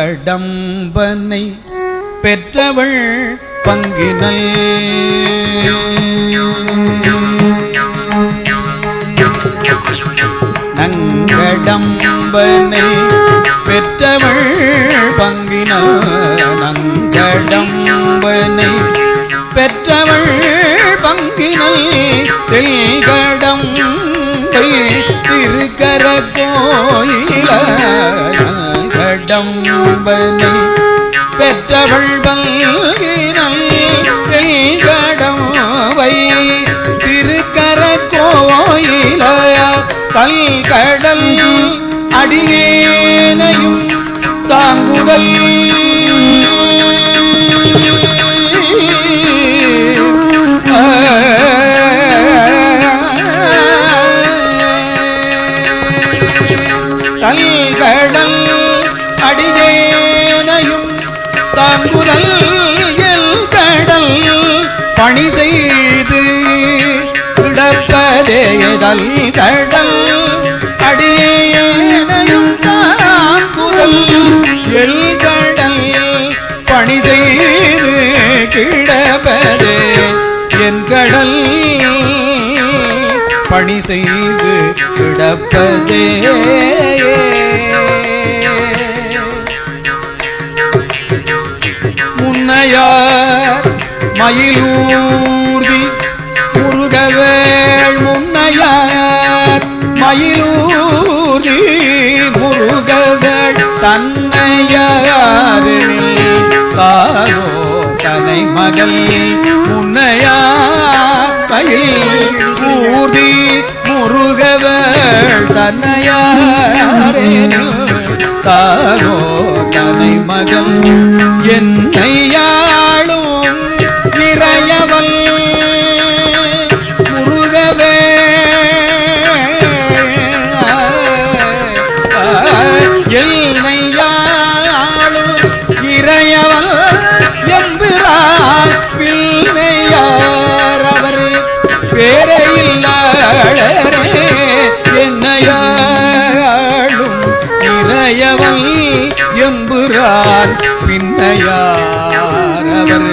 நங்கடம்பனை பெற்றவள் பங்கினல் நங்கடம்பனை பெற்றவள் பங்கினல் நங்கடம்பனை பெற்றவள் பங்கினல் தெல்கடம்பை திருக்கர கோயில நங்கடம்பனை பெற்றவள் பங்கினல் தெல்கடம்பை திருக்கர கோயில கல்கடல் அடியேனையும் தாங்குதல் கல்கடல் அடியேனையும் தாங்குதல் எல்கடல் பணி செய்து கிடப்பதேதல் கடல் அடியேனையும் தாங்குதல் எல்கடல் பணி செய்து கிடப்பதே என் கடல் பணி செய்து கிடப்பதே முன்னையார் மயிலூர்தி முருகவேள் முன்னையார் மயிலூர்தி முருகவேள் தன்னையாரில் தாரோ தனை மகள் முன்னையார் மயிலூர்தி முருகவேள் தன்னையாரில் தாரோ தனை மகள் என்னையாளும் நிறையவள் முருகவே என்னையாளும் இறையவள் எம்பிரான் பிள்ளையார் அவர் பேரையில்லாளரே என்னையாளும் இறையவள் எம்புரான் பின்னையார் அவர்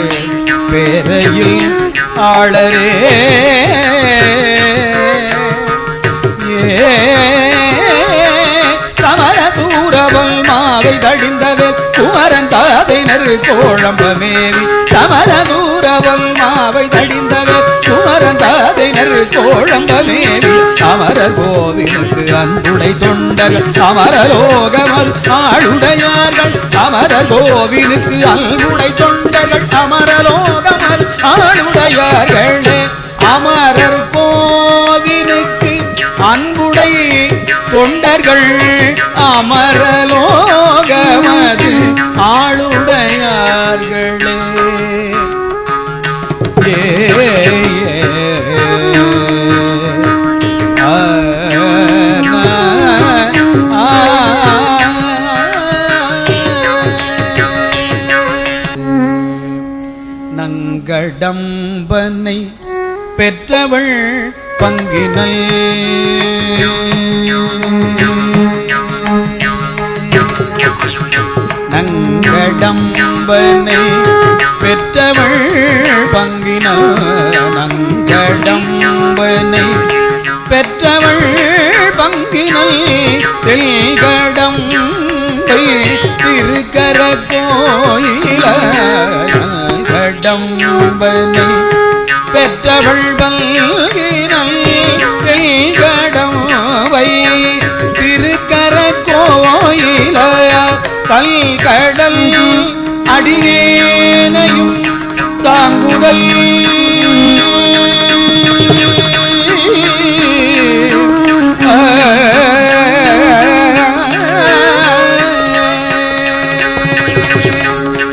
பேரையில் ஆளரே சமரசூரவல் மாவை தடிந்தவே குமரன் தாதைனர் கோழம்பமேவி சமரசூரவல் மாவை தடிந்தவே குமரன் தாதைனர் கோழம்பமேவி அமரர் கோவிலுக்கு அன்புடை தொண்டர்கள் அமரலோகமல் ஆளுடையார்கள் அமரர் கோவிலுக்கு அன்புடை தொண்டர்கள் அமரலோகமல் ஆளுடையார்களே அமரர் கோவிலுக்கு அன்புடை தொண்டர்கள் அமரலோகமது ஆளுடையார்களே நங்கடம்பனை பெற்றவள் பங்கினல் நங்கடம்பனை பெற்றவள் பங்கினல் நங்கடம்பனை பெற்றவள் பங்கினல் தெல்கடம்பை திருக்கர கோயில நங்கடம்பனை பெற்றவள் பங்கினல் தெல்கடம்பை திருக்கர கோயில கல்கடல் அடியேனையும் தாங்குதல்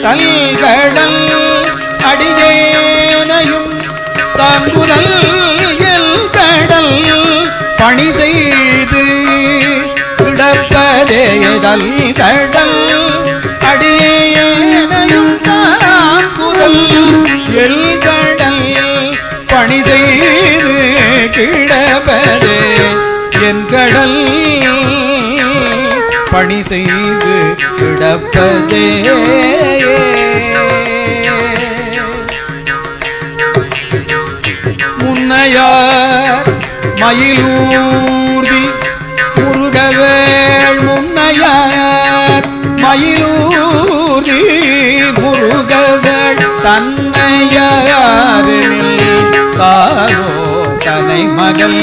கல்கடல் அடியேனையும் தாங்குதல் எல்கடல் பணி செய்து கிடப்பதேதல் கடல் அடியேனையும் தாங்குதல் எல்கடல் பணி செய்து கிடப்பதே என் கடல் பணி செய்து கிட கிடப்பதே முன்னையார் மயிலூர்தி முருகவேள் முன்னையார் மயிலூர்தி முருகவேள் தன்னையாரில் தாரோ தனை மகள்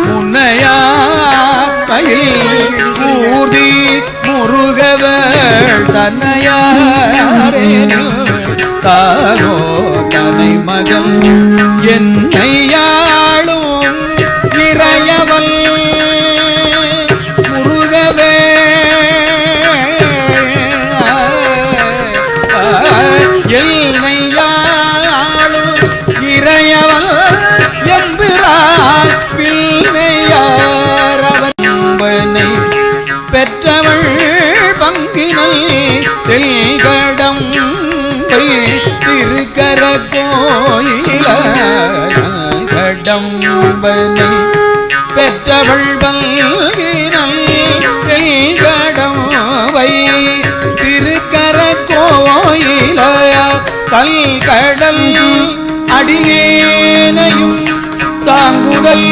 முன்னையார் மயில் ஊர்தி முருகவேள் தன்னையாரில் தாரோ தனை மகள் என்னையாளும் இறையவள் முருகவே என்னையாளும் இறையவள் எம்பிரான் பிள்ளையாரவனை பெற்றவள் பங்கினை தெல்கடம் திருக்கர கோயில கடம்பனை பெற்றவள் பங்கினல் தெல்கடவை திருக்கர கோயில கல்கடல் அடியேனையும் தாங்குதல்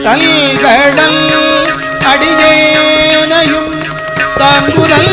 தல்கடல் அடியேனையும் தாங்குதல்